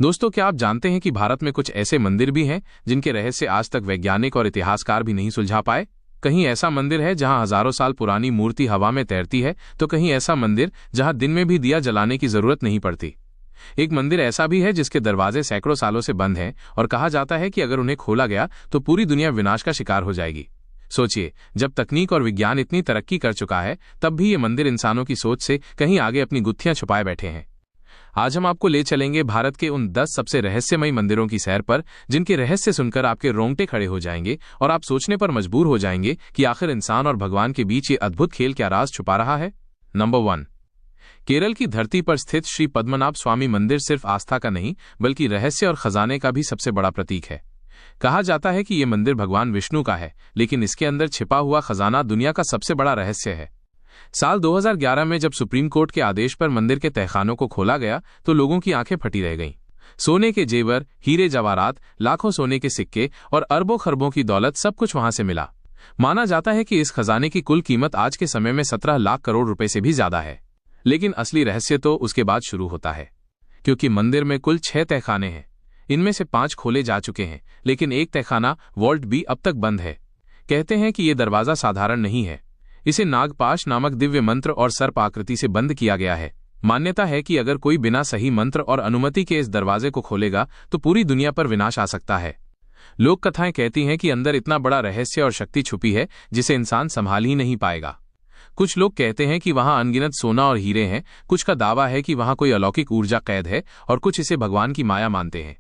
दोस्तों, क्या आप जानते हैं कि भारत में कुछ ऐसे मंदिर भी हैं जिनके रहस्य आज तक वैज्ञानिक और इतिहासकार भी नहीं सुलझा पाए। कहीं ऐसा मंदिर है जहां हजारों साल पुरानी मूर्ति हवा में तैरती है, तो कहीं ऐसा मंदिर जहां दिन में भी दिया जलाने की जरूरत नहीं पड़ती। एक मंदिर ऐसा भी है जिसके दरवाजे सैकड़ों सालों से बंद हैं और कहा जाता है कि अगर उन्हें खोला गया तो पूरी दुनिया विनाश का शिकार हो जाएगी। सोचिए, जब तकनीक और विज्ञान इतनी तरक्की कर चुका है, तब भी ये मंदिर इंसानों की सोच से कहीं आगे अपनी गुत्थियां छुपाए बैठे हैं। आज हम आपको ले चलेंगे भारत के उन 10 सबसे रहस्यमयी मंदिरों की सैर पर, जिनके रहस्य सुनकर आपके रोंगटे खड़े हो जाएंगे और आप सोचने पर मजबूर हो जाएंगे कि आखिर इंसान और भगवान के बीच ये अद्भुत खेल क्या राज छुपा रहा है। नंबर 1, केरल की धरती पर स्थित श्री पद्मनाभ स्वामी मंदिर सिर्फ आस्था का नहीं, बल्कि रहस्य और खजाने का भी सबसे बड़ा प्रतीक है। कहा जाता है कि यह मंदिर भगवान विष्णु का है, लेकिन इसके अंदर छिपा हुआ खजाना दुनिया का सबसे बड़ा रहस्य है। साल 2011 में जब सुप्रीम कोर्ट के आदेश पर मंदिर के तहखानों को खोला गया तो लोगों की आंखें फटी रह गईं। सोने के जेवर, हीरे जवाहरात, लाखों सोने के सिक्के और अरबों खरबों की दौलत, सब कुछ वहां से मिला। माना जाता है कि इस खजाने की कुल कीमत आज के समय में 17 लाख करोड़ रुपए से भी ज्यादा है। लेकिन असली रहस्य तो उसके बाद शुरू होता है, क्योंकि मंदिर में कुल 6 तहखाने हैं। इनमें से 5 खोले जा चुके हैं, लेकिन एक तहखाना वॉल्ट बी अब तक बंद है। कहते हैं कि यह दरवाजा साधारण नहीं है, इसे नागपाश नामक दिव्य मंत्र और सर्प आकृति से बंद किया गया है। मान्यता है कि अगर कोई बिना सही मंत्र और अनुमति के इस दरवाजे को खोलेगा तो पूरी दुनिया पर विनाश आ सकता है। लोक कथाएं कहती हैं कि अंदर इतना बड़ा रहस्य और शक्ति छुपी है जिसे इंसान संभाल ही नहीं पाएगा। कुछ लोग कहते हैं कि वहां अनगिनत सोना और हीरे हैं, कुछ का दावा है कि वहां कोई अलौकिक ऊर्जा कैद है और कुछ इसे भगवान की माया मानते हैं।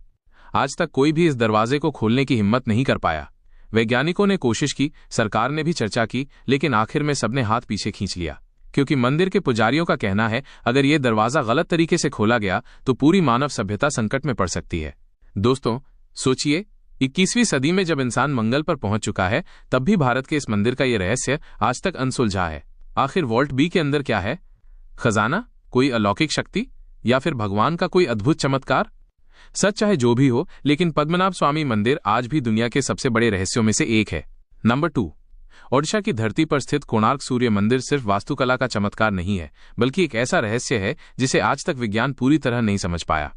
आज तक कोई भी इस दरवाजे को खोलने की हिम्मत नहीं कर पाया। वैज्ञानिकों ने कोशिश की, सरकार ने भी चर्चा की, लेकिन आखिर में सबने हाथ पीछे खींच लिया, क्योंकि मंदिर के पुजारियों का कहना है अगर यह दरवाजा गलत तरीके से खोला गया तो पूरी मानव सभ्यता संकट में पड़ सकती है। दोस्तों, सोचिए, 21वीं सदी में जब इंसान मंगल पर पहुंच चुका है, तब भी भारत के इस मंदिर का यह रहस्य आज तक अनसुलझा है। आखिर वॉल्ट बी के अंदर क्या है? खजाना, कोई अलौकिक शक्ति, या फिर भगवान का कोई अद्भुत चमत्कार? सच चाहे जो भी हो, लेकिन पद्मनाभ स्वामी मंदिर आज भी दुनिया के सबसे बड़े रहस्यों में से एक है। नंबर 2, ओडिशा की धरती पर स्थित कोणार्क सूर्य मंदिर सिर्फ वास्तुकला का चमत्कार नहीं है, बल्कि एक ऐसा रहस्य है जिसे आज तक विज्ञान पूरी तरह नहीं समझ पाया।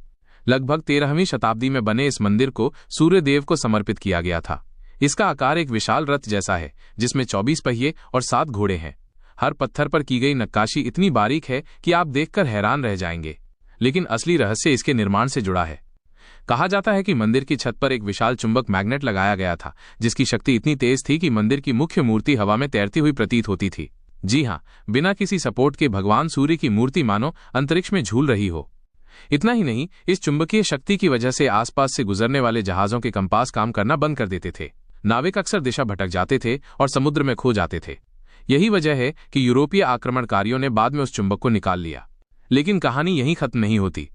लगभग 13वीं शताब्दी में बने इस मंदिर को सूर्य देव को समर्पित किया गया था। इसका आकार एक विशाल रथ जैसा है, जिसमें 24 पहिए और 7 घोड़े हैं। हर पत्थर पर की गई नक्काशी इतनी बारीक है कि आप देखकर हैरान रह जाएंगे। लेकिन असली रहस्य इसके निर्माण से जुड़ा है। कहा जाता है कि मंदिर की छत पर एक विशाल चुंबक मैग्नेट लगाया गया था, जिसकी शक्ति इतनी तेज थी कि मंदिर की मुख्य मूर्ति हवा में तैरती हुई प्रतीत होती थी। जी हां, बिना किसी सपोर्ट के भगवान सूर्य की मूर्ति मानो अंतरिक्ष में झूल रही हो। इतना ही नहीं, इस चुंबकीय शक्ति की वजह से आसपास से गुजरने वाले जहाजों के कंपास काम करना बंद कर देते थे। नाविक अक्सर दिशा भटक जाते थे और समुद्र में खो जाते थे। यही वजह है कि यूरोपीय आक्रमणकारियों ने बाद में उस चुंबक को निकाल लिया। लेकिन कहानी यहीं खत्म नहीं होती।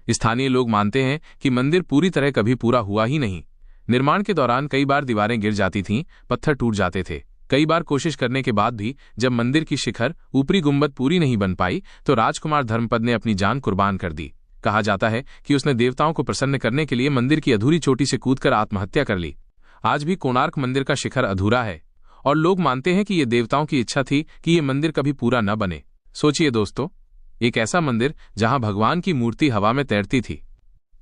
स्थानीय लोग मानते हैं कि मंदिर पूरी तरह कभी पूरा हुआ ही नहीं। निर्माण के दौरान कई बार दीवारें गिर जाती थीं, पत्थर टूट जाते थे। कई बार कोशिश करने के बाद भी जब मंदिर की शिखर, ऊपरी गुंबद पूरी नहीं बन पाई, तो राजकुमार धर्मपद ने अपनी जान कुर्बान कर दी। कहा जाता है कि उसने देवताओं को प्रसन्न करने के लिए मंदिर की अधूरी चोटी से कूदकर आत्महत्या कर ली। आज भी कोणार्क मंदिर का शिखर अधूरा है और लोग मानते हैं कि यह देवताओं की इच्छा थी कि यह मंदिर कभी पूरा न बने। सोचिए दोस्तों, एक ऐसा मंदिर जहां भगवान की मूर्ति हवा में तैरती थी,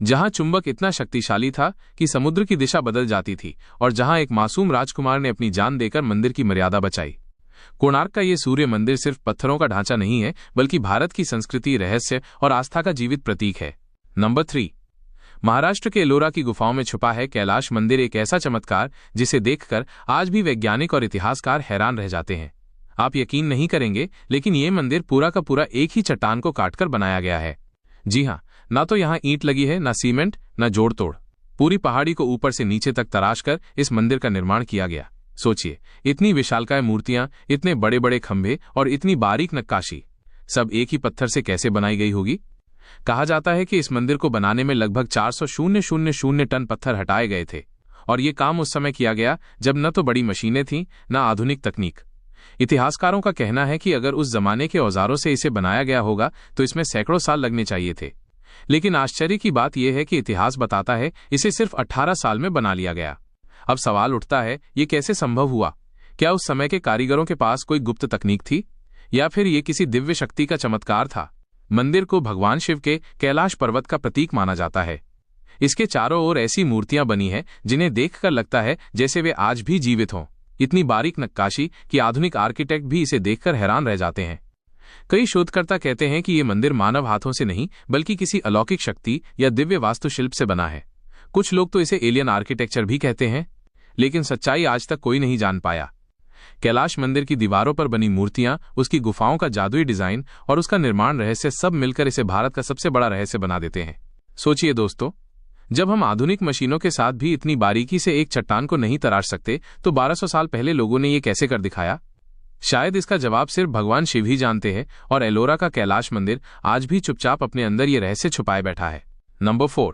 जहां चुंबक इतना शक्तिशाली था कि समुद्र की दिशा बदल जाती थी, और जहां एक मासूम राजकुमार ने अपनी जान देकर मंदिर की मर्यादा बचाई। कोणार्क का यह सूर्य मंदिर सिर्फ पत्थरों का ढांचा नहीं है, बल्कि भारत की संस्कृति, रहस्य और आस्था का जीवित प्रतीक है। नंबर 3, महाराष्ट्र के एलोरा की गुफाओं में छुपा है कैलाश मंदिर, एक ऐसा चमत्कार जिसे देखकर आज भी वैज्ञानिक और इतिहासकार हैरान रह जाते हैं। आप यकीन नहीं करेंगे, लेकिन यह मंदिर पूरा का पूरा एक ही चट्टान को काटकर बनाया गया है। जी हां, ना तो यहां ईंट लगी है, ना सीमेंट, ना जोड़ तोड़। पूरी पहाड़ी को ऊपर से नीचे तक तराशकर इस मंदिर का निर्माण किया गया। सोचिए, इतनी विशालकाय मूर्तियां, इतने बड़े बड़े खंभे और इतनी बारीक नक्काशी, सब एक ही पत्थर से कैसे बनाई गई होगी? कहा जाता है कि इस मंदिर को बनाने में लगभग 400,000 टन पत्थर हटाए गए थे, और यह काम उस समय किया गया जब न तो बड़ी मशीनें थीं, न आधुनिक तकनीक। इतिहासकारों का कहना है कि अगर उस जमाने के औजारों से इसे बनाया गया होगा तो इसमें सैकड़ों साल लगने चाहिए थे। लेकिन आश्चर्य की बात यह है कि इतिहास बताता है इसे सिर्फ 18 साल में बना लिया गया। अब सवाल उठता है, ये कैसे संभव हुआ? क्या उस समय के कारीगरों के पास कोई गुप्त तकनीक थी, या फिर ये किसी दिव्य शक्ति का चमत्कार था? मंदिर को भगवान शिव के कैलाश पर्वत का प्रतीक माना जाता है। इसके चारों ओर ऐसी मूर्तियां बनी हैं जिन्हें देखकर लगता है जैसे वे आज भी जीवित हों। इतनी बारीक नक्काशी कि आधुनिक आर्किटेक्ट भी इसे देखकर हैरान रह जाते हैं। कई शोधकर्ता कहते हैं कि ये मंदिर मानव हाथों से नहीं बल्कि किसी अलौकिक शक्ति या दिव्य वास्तुशिल्प से बना है। कुछ लोग तो इसे एलियन आर्किटेक्चर भी कहते हैं, लेकिन सच्चाई आज तक कोई नहीं जान पाया। कैलाश मंदिर की दीवारों पर बनी मूर्तियां, उसकी गुफाओं का जादुई डिजाइन और उसका निर्माण रहस्य सब मिलकर इसे भारत का सबसे बड़ा रहस्य बना देते हैं। सोचिए दोस्तों, जब हम आधुनिक मशीनों के साथ भी इतनी बारीकी से एक चट्टान को नहीं तराश सकते, तो 1200 साल पहले लोगों ने ये कैसे कर दिखाया? शायद इसका जवाब सिर्फ भगवान शिव ही जानते हैं, और एलोरा का कैलाश मंदिर आज भी चुपचाप अपने अंदर ये रहस्य छुपाए बैठा है। नंबर 4,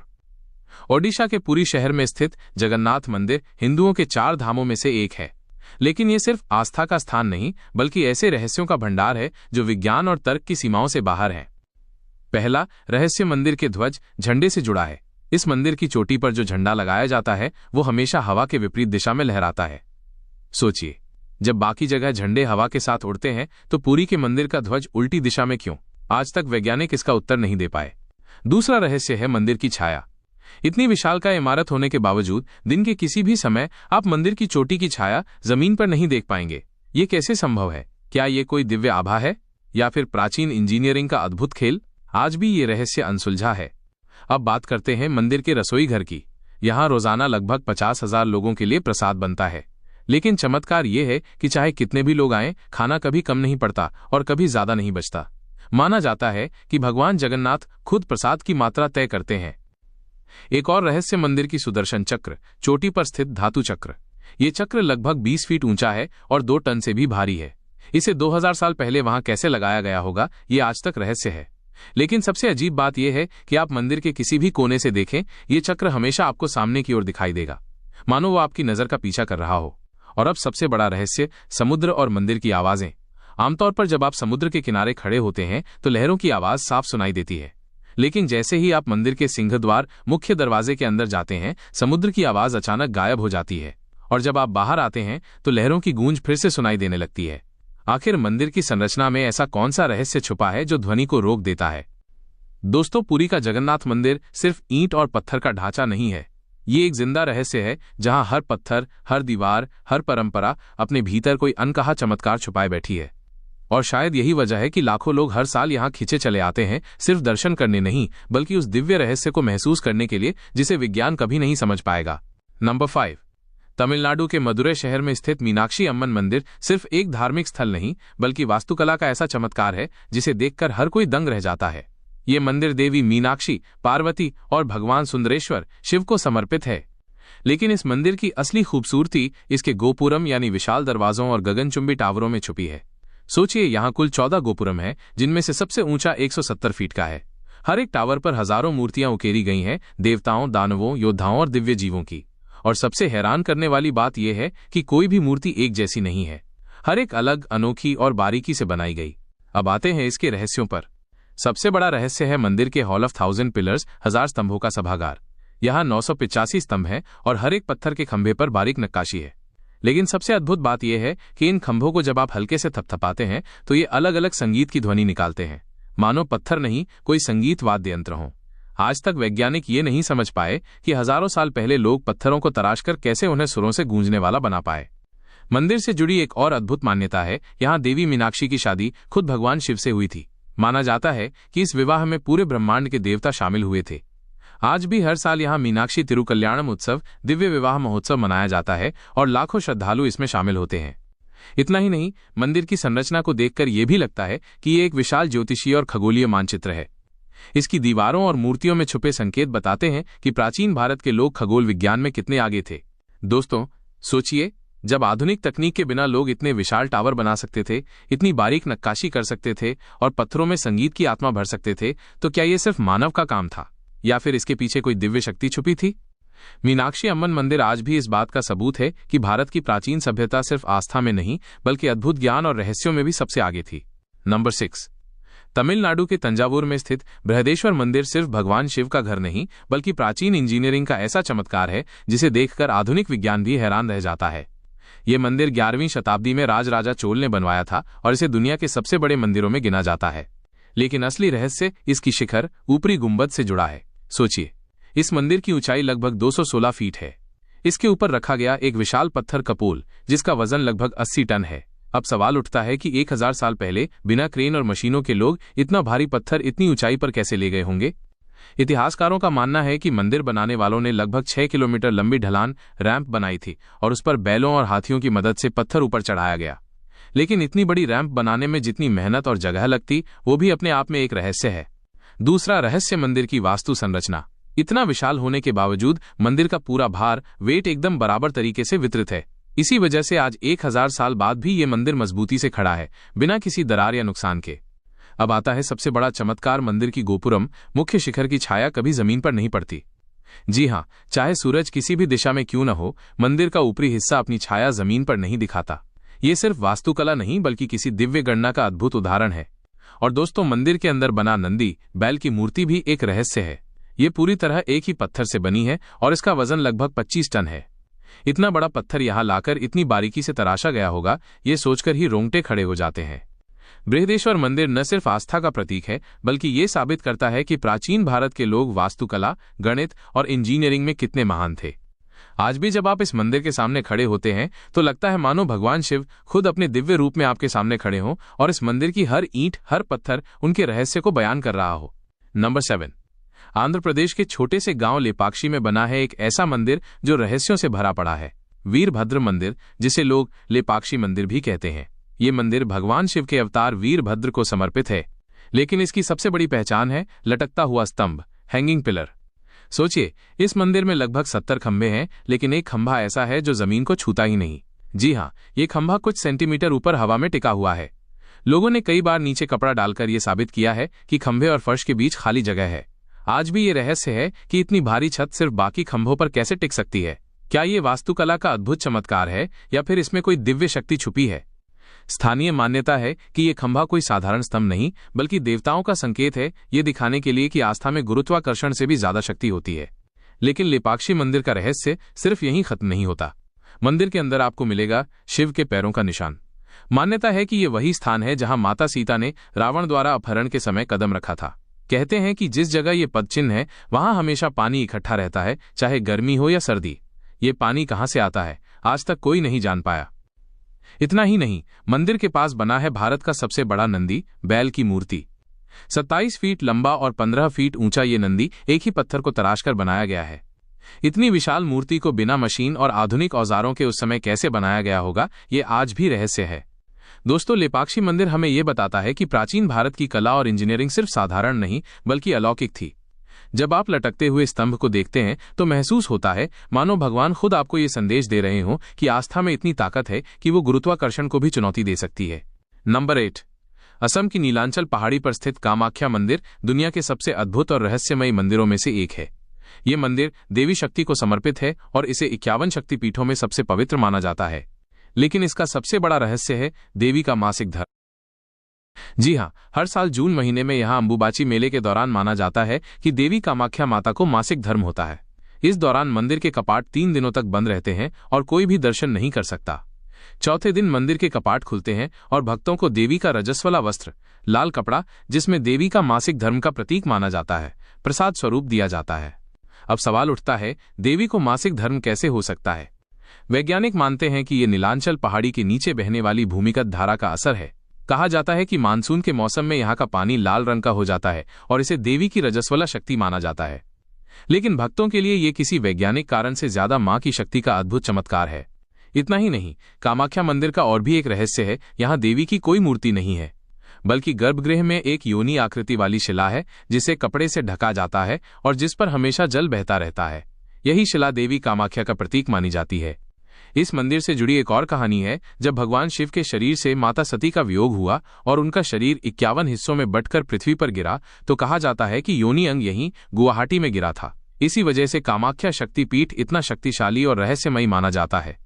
ओडिशा के पुरी शहर में स्थित जगन्नाथ मंदिर हिंदुओं के 4 धामों में से एक है। लेकिन ये सिर्फ आस्था का स्थान नहीं बल्कि ऐसे रहस्यों का भंडार है जो विज्ञान और तर्क की सीमाओं से बाहर है। पहला रहस्य मंदिर के ध्वज झंडे से जुड़ा है। इस मंदिर की चोटी पर जो झंडा लगाया जाता है वो हमेशा हवा के विपरीत दिशा में लहराता है। सोचिए, जब बाकी जगह झंडे हवा के साथ उड़ते हैं तो पुरी के मंदिर का ध्वज उल्टी दिशा में क्यों? आज तक वैज्ञानिक इसका उत्तर नहीं दे पाए। दूसरा रहस्य है मंदिर की छाया। इतनी विशालकाय इमारत होने के बावजूद दिन के किसी भी समय आप मंदिर की चोटी की छाया जमीन पर नहीं देख पाएंगे। ये कैसे संभव है? क्या ये कोई दिव्य आभा है या फिर प्राचीन इंजीनियरिंग का अद्भुत खेल? आज भी ये रहस्य अनसुलझा है। अब बात करते हैं मंदिर के रसोई घर की। यहाँ रोजाना लगभग 50,000 लोगों के लिए प्रसाद बनता है। लेकिन चमत्कार ये है कि चाहे कितने भी लोग आएं, खाना कभी कम नहीं पड़ता और कभी ज्यादा नहीं बचता। माना जाता है कि भगवान जगन्नाथ खुद प्रसाद की मात्रा तय करते हैं। एक और रहस्य मंदिर की सुदर्शन चक्र, चोटी पर स्थित धातु चक्र। ये चक्र लगभग 20 फीट ऊंचा है और 2 टन से भी भारी है। इसे 2000 साल पहले वहां कैसे लगाया गया होगा, ये आज तक रहस्य है। लेकिन सबसे अजीब बात यह है कि आप मंदिर के किसी भी कोने से देखें, ये चक्र हमेशा आपको सामने की ओर दिखाई देगा, मानो वो आपकी नजर का पीछा कर रहा हो। और अब सबसे बड़ा रहस्य, समुद्र और मंदिर की आवाजें। आमतौर पर जब आप समुद्र के किनारे खड़े होते हैं तो लहरों की आवाज साफ सुनाई देती है। लेकिन जैसे ही आप मंदिर के सिंहद्वार मुख्य दरवाजे के अंदर जाते हैं, समुद्र की आवाज अचानक गायब हो जाती है और जब आप बाहर आते हैं तो लहरों की गूंज फिर से सुनाई देने लगती है। आखिर मंदिर की संरचना में ऐसा कौन सा रहस्य छुपा है जो ध्वनि को रोक देता है? दोस्तों, पुरी का जगन्नाथ मंदिर सिर्फ ईंट और पत्थर का ढांचा नहीं है। ये एक जिंदा रहस्य है जहां हर पत्थर, हर दीवार, हर परंपरा अपने भीतर कोई अनकहा चमत्कार छुपाए बैठी है। और शायद यही वजह है कि लाखों लोग हर साल यहाँ खिंचे चले आते हैं, सिर्फ दर्शन करने नहीं बल्कि उस दिव्य रहस्य को महसूस करने के लिए जिसे विज्ञान कभी नहीं समझ पाएगा। नंबर 5, तमिलनाडु के मदुरै शहर में स्थित मीनाक्षी अम्मन मंदिर सिर्फ एक धार्मिक स्थल नहीं बल्कि वास्तुकला का ऐसा चमत्कार है जिसे देखकर हर कोई दंग रह जाता है। ये मंदिर देवी मीनाक्षी, पार्वती और भगवान सुंदरेश्वर शिव को समर्पित है। लेकिन इस मंदिर की असली खूबसूरती इसके गोपुरम यानी विशाल दरवाजों और गगनचुंबी टावरों में छुपी है। सोचिए, यहाँ कुल 14 गोपुरम है जिनमें से सबसे ऊंचा 170 फीट का है। हर एक टावर पर हजारों मूर्तियां उकेरी गई हैं, देवताओं, दानवों, योद्धाओं और दिव्य जीवों की। और सबसे हैरान करने वाली बात यह है कि कोई भी मूर्ति एक जैसी नहीं है, हर एक अलग, अनोखी और बारीकी से बनाई गई। अब आते हैं इसके रहस्यों पर। सबसे बड़ा रहस्य है मंदिर के हॉल ऑफ 1000 पिलर्स, 1000 स्तंभों का सभागार। यहाँ 985 स्तंभ हैं और हर एक पत्थर के खंभे पर बारीक नक्काशी है। लेकिन सबसे अद्भुत बात यह है कि इन खंभों को जब आप हल्के से थपथपाते हैं तो ये अलग अलग संगीत की ध्वनि निकालते हैं, मानो पत्थर नहीं कोई संगीत वाद्य यंत्र हो। आज तक वैज्ञानिक ये नहीं समझ पाए कि हजारों साल पहले लोग पत्थरों को तराशकर कैसे उन्हें सुरों से गूंजने वाला बना पाए। मंदिर से जुड़ी एक और अद्भुत मान्यता है, यहाँ देवी मीनाक्षी की शादी खुद भगवान शिव से हुई थी। माना जाता है कि इस विवाह में पूरे ब्रह्मांड के देवता शामिल हुए थे। आज भी हर साल यहाँ मीनाक्षी तिरुकल्याणम उत्सव, दिव्य विवाह महोत्सव मनाया जाता है और लाखों श्रद्धालु इसमें शामिल होते हैं। इतना ही नहीं, मंदिर की संरचना को देखकर यह भी लगता है कि ये एक विशाल ज्योतिषीय और खगोलीय मानचित्र है। इसकी दीवारों और मूर्तियों में छुपे संकेत बताते हैं कि प्राचीन भारत के लोग खगोल विज्ञान में कितने आगे थे। दोस्तों, सोचिए, जब आधुनिक तकनीक के बिना लोग इतने विशाल टावर बना सकते थे, इतनी बारीक नक्काशी कर सकते थे और पत्थरों में संगीत की आत्मा भर सकते थे, तो क्या ये सिर्फ मानव का काम था या फिर इसके पीछे कोई दिव्य शक्ति छुपी थी? मीनाक्षी अम्मन मंदिर आज भी इस बात का सबूत है कि भारत की प्राचीन सभ्यता सिर्फ आस्था में नहीं बल्कि अद्भुत ज्ञान और रहस्यों में भी सबसे आगे थी। नंबर 6, तमिलनाडु के तंजावुर में स्थित बृहदेश्वर मंदिर सिर्फ भगवान शिव का घर नहीं बल्कि प्राचीन इंजीनियरिंग का ऐसा चमत्कार है जिसे देखकर आधुनिक विज्ञान भी हैरान रह जाता है। ये मंदिर 11वीं शताब्दी में राजराजा चोल ने बनवाया था और इसे दुनिया के सबसे बड़े मंदिरों में गिना जाता है। लेकिन असली रहस्य इसकी शिखर, ऊपरी गुंबद से जुड़ा है। सोचिए, इस मंदिर की ऊंचाई लगभग 216 फीट है। इसके ऊपर रखा गया एक विशाल पत्थर कपोल जिसका वजन लगभग 80 टन है। अब सवाल उठता है कि 1000 साल पहले बिना क्रेन और मशीनों के लोग इतना भारी पत्थर इतनी ऊंचाई पर कैसे ले गए होंगे। इतिहासकारों का मानना है कि मंदिर बनाने वालों ने लगभग 6 किलोमीटर लंबी ढलान रैंप बनाई थी और उस पर बैलों और हाथियों की मदद से पत्थर ऊपर चढ़ाया गया। लेकिन इतनी बड़ी रैंप बनाने में जितनी मेहनत और जगह लगती वो भी अपने आप में एक रहस्य है। दूसरा रहस्य मंदिर की वास्तु संरचना। इतना विशाल होने के बावजूद मंदिर का पूरा भार वेट एकदम बराबर तरीके से वितरित है। इसी वजह से आज 1000 साल बाद भी ये मंदिर मजबूती से खड़ा है, बिना किसी दरार या नुकसान के। अब आता है सबसे बड़ा चमत्कार, मंदिर की गोपुरम। मुख्य शिखर की छाया कभी जमीन पर नहीं पड़ती। जी हाँ, चाहे सूरज किसी भी दिशा में क्यों न हो, मंदिर का ऊपरी हिस्सा अपनी छाया जमीन पर नहीं दिखाता। ये सिर्फ वास्तुकला नहीं बल्कि किसी दिव्य गणना का अद्भुत उदाहरण है। और दोस्तों, मंदिर के अंदर बना नंदी बैल की मूर्ति भी एक रहस्य है। ये पूरी तरह एक ही पत्थर से बनी है और इसका वजन लगभग 25 टन है। इतना बड़ा पत्थर यहाँ लाकर इतनी बारीकी से तराशा गया होगा, ये सोचकर ही रोंगटे खड़े हो जाते हैं। बृहदेश्वर मंदिर न सिर्फ आस्था का प्रतीक है बल्कि ये साबित करता है कि प्राचीन भारत के लोग वास्तुकला, गणित और इंजीनियरिंग में कितने महान थे। आज भी जब आप इस मंदिर के सामने खड़े होते हैं तो लगता है मानो भगवान शिव खुद अपने दिव्य रूप में आपके सामने खड़े हों और इस मंदिर की हर ईंट, हर पत्थर उनके रहस्य को बयान कर रहा हो। नंबर 7, आंध्र प्रदेश के छोटे से गांव लेपाक्षी में बना है एक ऐसा मंदिर जो रहस्यों से भरा पड़ा है। वीरभद्र मंदिर, जिसे लोग लेपाक्षी मंदिर भी कहते हैं। ये मंदिर भगवान शिव के अवतार वीरभद्र को समर्पित है। लेकिन इसकी सबसे बड़ी पहचान है लटकता हुआ स्तंभ, हैंगिंग पिलर। सोचिए, इस मंदिर में लगभग 70 खंभे हैं, लेकिन एक खंभा ऐसा है जो जमीन को छूता ही नहीं। जी हाँ, ये खंभा कुछ सेंटीमीटर ऊपर हवा में टिका हुआ है। लोगों ने कई बार नीचे कपड़ा डालकर यह साबित किया है कि खंभे और फर्श के बीच खाली जगह है। आज भी ये रहस्य है कि इतनी भारी छत सिर्फ बाकी खंभों पर कैसे टिक सकती है। क्या ये वास्तुकला का अद्भुत चमत्कार है या फिर इसमें कोई दिव्य शक्ति छुपी है? स्थानीय मान्यता है कि ये खंभा कोई साधारण स्तंभ नहीं बल्कि देवताओं का संकेत है, ये दिखाने के लिए कि आस्था में गुरुत्वाकर्षण से भी ज्यादा शक्ति होती है। लेकिन लेपाक्षी मंदिर का रहस्य सिर्फ यहीं खत्म नहीं होता। मंदिर के अंदर आपको मिलेगा शिव के पैरों का निशान। मान्यता है कि ये वही स्थान है जहां माता सीता ने रावण द्वारा अपहरण के समय कदम रखा था। कहते हैं कि जिस जगह ये पदचिन्ह है वहां हमेशा पानी इकट्ठा रहता है, चाहे गर्मी हो या सर्दी। ये पानी कहां से आता है, आज तक कोई नहीं जान पाया। इतना ही नहीं, मंदिर के पास बना है भारत का सबसे बड़ा नंदी बैल की मूर्ति। 27 फीट लंबा और 15 फीट ऊंचा ये नंदी एक ही पत्थर को तराशकर बनाया गया है। इतनी विशाल मूर्ति को बिना मशीन और आधुनिक औजारों के उस समय कैसे बनाया गया होगा, ये आज भी रहस्य है। दोस्तों, लेपाक्षी मंदिर हमें यह बताता है कि प्राचीन भारत की कला और इंजीनियरिंग सिर्फ साधारण नहीं बल्कि अलौकिक थी। जब आप लटकते हुए स्तंभ को देखते हैं तो महसूस होता है मानो भगवान खुद आपको ये संदेश दे रहे हों कि आस्था में इतनी ताकत है कि वो गुरुत्वाकर्षण को भी चुनौती दे सकती है। नंबर 8, असम की नीलांचल पहाड़ी पर स्थित कामाख्या मंदिर दुनिया के सबसे अद्भुत और रहस्यमयी मंदिरों में से एक है। ये मंदिर देवी शक्ति को समर्पित है और इसे 51 शक्तिपीठों में सबसे पवित्र माना जाता है। लेकिन इसका सबसे बड़ा रहस्य है देवी का मासिक धर्म। जी हाँ, हर साल जून महीने में यहाँ अंबुबाची मेले के दौरान माना जाता है कि देवी कामाख्या माता को मासिक धर्म होता है। इस दौरान मंदिर के कपाट 3 दिनों तक बंद रहते हैं और कोई भी दर्शन नहीं कर सकता। चौथे दिन मंदिर के कपाट खुलते हैं और भक्तों को देवी का रजस्वला वस्त्र, लाल कपड़ा जिसमें देवी का मासिक धर्म का प्रतीक माना जाता है, प्रसाद स्वरूप दिया जाता है। अब सवाल उठता है, देवी को मासिक धर्म कैसे हो सकता है? वैज्ञानिक मानते हैं कि ये नीलांचल पहाड़ी के नीचे बहने वाली भूमिगत धारा का असर है। कहा जाता है कि मानसून के मौसम में यहाँ का पानी लाल रंग का हो जाता है और इसे देवी की रजस्वला शक्ति माना जाता है। लेकिन भक्तों के लिए ये किसी वैज्ञानिक कारण से ज्यादा मां की शक्ति का अद्भुत चमत्कार है। इतना ही नहीं, कामाख्या मंदिर का और भी एक रहस्य है। यहाँ देवी की कोई मूर्ति नहीं है बल्कि गर्भगृह में एक योनि आकृति वाली शिला है जिसे कपड़े से ढका जाता है और जिस पर हमेशा जल बहता रहता है। यही शिला देवी कामाख्या का प्रतीक मानी जाती है। इस मंदिर से जुड़ी एक और कहानी है। जब भगवान शिव के शरीर से माता सती का वियोग हुआ और उनका शरीर 51 हिस्सों में बंटकर पृथ्वी पर गिरा तो कहा जाता है कि योनि अंग यहीं गुवाहाटी में गिरा था। इसी वजह से कामाख्या शक्तिपीठ इतना शक्तिशाली और रहस्यमयी माना जाता है।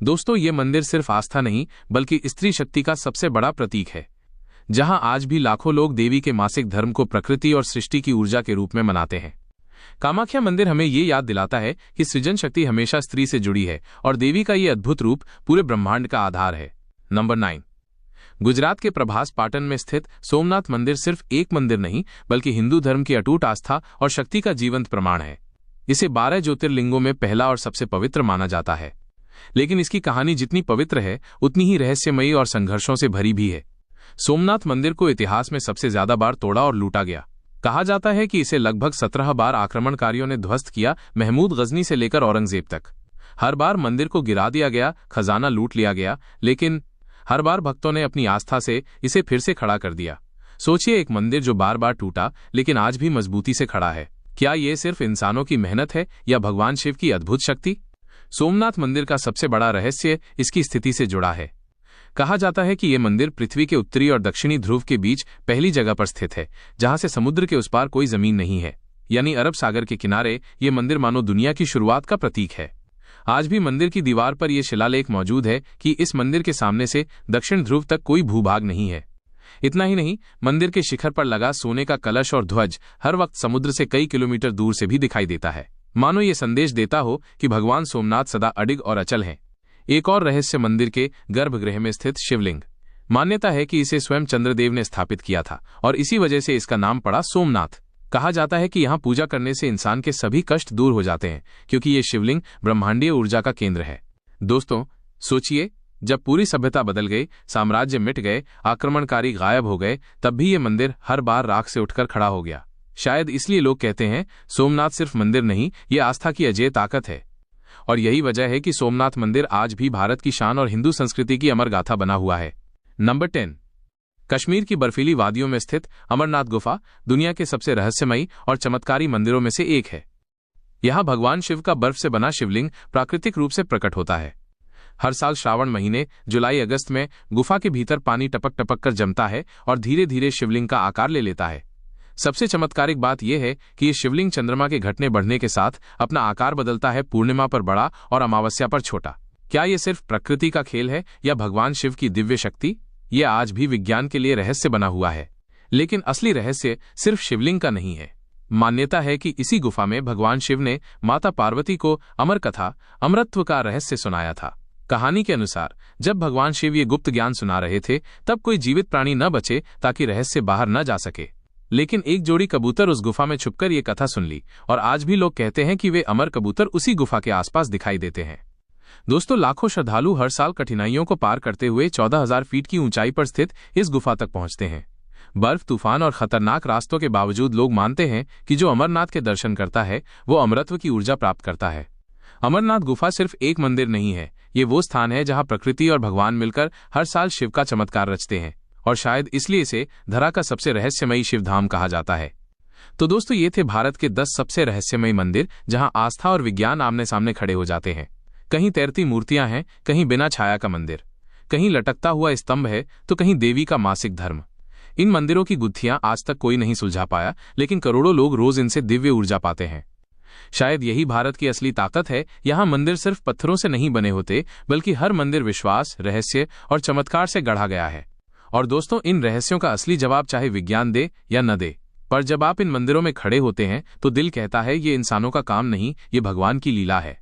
दोस्तों, ये मंदिर सिर्फ आस्था नहीं बल्कि स्त्री शक्ति का सबसे बड़ा प्रतीक है। जहां आज भी लाखों लोग देवी के मासिक धर्म को प्रकृति और सृष्टि की ऊर्जा के रूप में मनाते हैं। कामाख्या मंदिर हमें ये याद दिलाता है कि सृजन शक्ति हमेशा स्त्री से जुड़ी है और देवी का ये अद्भुत रूप पूरे ब्रह्मांड का आधार है। नंबर 9, गुजरात के प्रभास पाटन में स्थित सोमनाथ मंदिर सिर्फ एक मंदिर नहीं बल्कि हिंदू धर्म की अटूट आस्था और शक्ति का जीवंत प्रमाण है। इसे 12 ज्योतिर्लिंगों में पहला और सबसे पवित्र माना जाता है। लेकिन इसकी कहानी जितनी पवित्र है उतनी ही रहस्यमयी और संघर्षों से भरी भी है। सोमनाथ मंदिर को इतिहास में सबसे ज्यादा बार तोड़ा और लूटा गया। कहा जाता है कि इसे लगभग 17 बार आक्रमणकारियों ने ध्वस्त किया, महमूद गजनी से लेकर औरंगजेब तक। हर बार मंदिर को गिरा दिया गया, खजाना लूट लिया गया, लेकिन हर बार भक्तों ने अपनी आस्था से इसे फिर से खड़ा कर दिया। सोचिए, एक मंदिर जो बार बार टूटा लेकिन आज भी मजबूती से खड़ा है। क्या ये सिर्फ इंसानों की मेहनत है या भगवान शिव की अद्भुत शक्ति? सोमनाथ मंदिर का सबसे बड़ा रहस्य इसकी स्थिति से जुड़ा है। कहा जाता है कि यह मंदिर पृथ्वी के उत्तरी और दक्षिणी ध्रुव के बीच पहली जगह पर स्थित है, जहां से समुद्र के उस पार कोई जमीन नहीं है, यानी अरब सागर के किनारे। ये मंदिर मानो दुनिया की शुरुआत का प्रतीक है। आज भी मंदिर की दीवार पर यह शिलालेख मौजूद है कि इस मंदिर के सामने से दक्षिण ध्रुव तक कोई भूभाग नहीं है। इतना ही नहीं, मंदिर के शिखर पर लगा सोने का कलश और ध्वज हर वक्त समुद्र से कई किलोमीटर दूर से भी दिखाई देता है, मानो ये संदेश देता हो कि भगवान सोमनाथ सदा अडिग और अचल हैं। एक और रहस्य मंदिर के गर्भगृह में स्थित शिवलिंग। मान्यता है कि इसे स्वयं चंद्रदेव ने स्थापित किया था और इसी वजह से इसका नाम पड़ा सोमनाथ। कहा जाता है कि यहाँ पूजा करने से इंसान के सभी कष्ट दूर हो जाते हैं, क्योंकि ये शिवलिंग ब्रह्मांडीय ऊर्जा का केंद्र है। दोस्तों, सोचिए, जब पूरी सभ्यता बदल गई, साम्राज्य मिट गए, आक्रमणकारी गायब हो गए, तब भी ये मंदिर हर बार राख से उठकर खड़ा हो गया। शायद इसलिए लोग कहते हैं सोमनाथ सिर्फ मंदिर नहीं, ये आस्था की अजेय ताकत है। और यही वजह है कि सोमनाथ मंदिर आज भी भारत की शान और हिंदू संस्कृति की अमर गाथा बना हुआ है। नंबर 10, कश्मीर की बर्फीली वादियों में स्थित अमरनाथ गुफा दुनिया के सबसे रहस्यमयी और चमत्कारी मंदिरों में से एक है। यहां भगवान शिव का बर्फ से बना शिवलिंग प्राकृतिक रूप से प्रकट होता है। हर साल श्रावण महीने जुलाई अगस्त में गुफा के भीतर पानी टपक टपक कर जमता है और धीरे धीरे शिवलिंग का आकार ले लेता है। सबसे चमत्कारिक बात यह है कि यह शिवलिंग चंद्रमा के घटने बढ़ने के साथ अपना आकार बदलता है, पूर्णिमा पर बड़ा और अमावस्या पर छोटा। क्या यह सिर्फ प्रकृति का खेल है या भगवान शिव की दिव्य शक्ति? यह आज भी विज्ञान के लिए रहस्य बना हुआ है। लेकिन असली रहस्य सिर्फ शिवलिंग का नहीं है। मान्यता है कि इसी गुफा में भगवान शिव ने माता पार्वती को अमर कथा, अमरत्व का रहस्य सुनाया था। कहानी के अनुसार जब भगवान शिव ये गुप्त ज्ञान सुना रहे थे, तब कोई जीवित प्राणी न बचे ताकि रहस्य बाहर न जा सके। लेकिन एक जोड़ी कबूतर उस गुफा में छुपकर ये कथा सुन ली और आज भी लोग कहते हैं कि वे अमर कबूतर उसी गुफा के आसपास दिखाई देते हैं। दोस्तों, लाखों श्रद्धालु हर साल कठिनाइयों को पार करते हुए 14,000 फीट की ऊंचाई पर स्थित इस गुफा तक पहुंचते हैं। बर्फ, तूफान और खतरनाक रास्तों के बावजूद लोग मानते हैं कि जो अमरनाथ के दर्शन करता है वो अमरत्व की ऊर्जा प्राप्त करता है। अमरनाथ गुफा सिर्फ एक मंदिर नहीं है, ये वो स्थान है जहां प्रकृति और भगवान मिलकर हर साल शिव का चमत्कार रचते हैं और शायद इसलिए इसे धरा का सबसे रहस्यमयी शिवधाम कहा जाता है। तो दोस्तों, ये थे भारत के 10 सबसे रहस्यमयी मंदिर जहां आस्था और विज्ञान आमने सामने खड़े हो जाते हैं। कहीं तैरती मूर्तियां हैं, कहीं बिना छाया का मंदिर, कहीं लटकता हुआ स्तंभ है तो कहीं देवी का मासिक धर्म। इन मंदिरों की गुत्थियां आज तक कोई नहीं सुलझा पाया, लेकिन करोड़ों लोग रोज इनसे दिव्य ऊर्जा पाते हैं। शायद यही भारत की असली ताकत है। यहाँ मंदिर सिर्फ पत्थरों से नहीं बने होते, बल्कि हर मंदिर विश्वास, रहस्य और चमत्कार से गढ़ा गया है। और दोस्तों, इन रहस्यों का असली जवाब चाहे विज्ञान दे या न दे, पर जब आप इन मंदिरों में खड़े होते हैं तो दिल कहता है ये इंसानों का काम नहीं, ये भगवान की लीला है।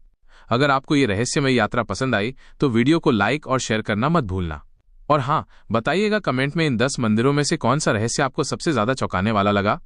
अगर आपको ये रहस्यमय यात्रा पसंद आई तो वीडियो को लाइक और शेयर करना मत भूलना। और हाँ, बताइएगा कमेंट में इन 10 मंदिरों में से कौन सा रहस्य आपको सबसे ज्यादा चौंकाने वाला लगा।